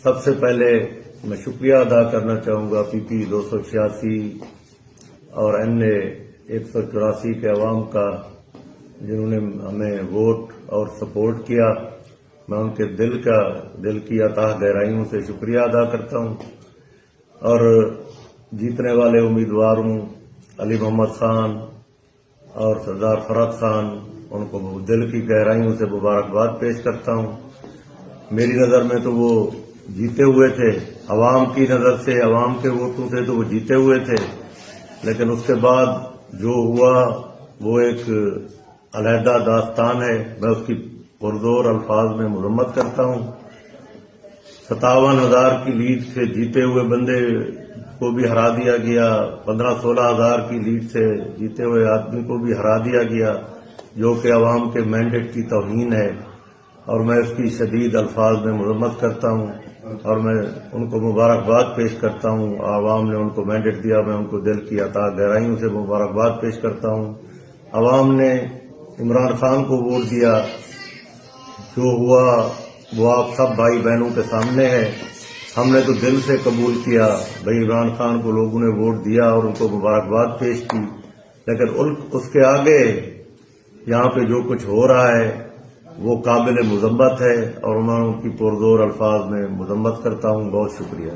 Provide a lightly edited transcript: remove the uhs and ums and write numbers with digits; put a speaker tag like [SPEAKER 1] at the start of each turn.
[SPEAKER 1] سب سے پہلے میں شکریہ ادا کرنا چاہوں گا پی پی 286 اور این اے 184 کے عوام کا، جنہوں نے ہمیں ووٹ اور سپورٹ کیا۔ میں ان کے دل کی اتاہ گہرائیوں سے شکریہ ادا کرتا ہوں، اور جیتنے والے امیدواروں علی محمد خان اور سردار فرحت خان، ان کو دل کی گہرائیوں سے مبارکباد پیش کرتا ہوں۔ میری نظر میں تو وہ جیتے ہوئے تھے، عوام کی نظر سے، عوام کے ووٹوں سے تو وہ جیتے ہوئے تھے، لیکن اس کے بعد جو ہوا وہ ایک علیحدہ داستان ہے۔ میں اس کی پرزور الفاظ میں مذمت کرتا ہوں۔ 57,000 کی لیڈ سے جیتے ہوئے بندے کو بھی ہرا دیا گیا، 15-16 ہزار کی لیڈ سے جیتے ہوئے آدمی کو بھی ہرا دیا گیا، جو کہ عوام کے مینڈیٹ کی توہین ہے، اور میں اس کی شدید الفاظ میں مذمت کرتا ہوں، اور میں ان کو مبارکباد پیش کرتا ہوں۔ عوام نے ان کو مینڈیٹ دیا، میں ان کو دل کی اتاہ گہرائیوں سے مبارکباد پیش کرتا ہوں۔ عوام نے عمران خان کو ووٹ دیا، جو ہوا وہ آپ سب بھائی بہنوں کے سامنے ہے۔ ہم نے تو دل سے قبول کیا، بھائی عمران خان کو لوگوں نے ووٹ دیا اور ان کو مبارکباد پیش کی، لیکن اس کے آگے یہاں پہ جو کچھ ہو رہا ہے وہ قابل مذمت ہے، اور میں ان کی پرزور الفاظ میں مذمت کرتا ہوں۔ بہت شکریہ۔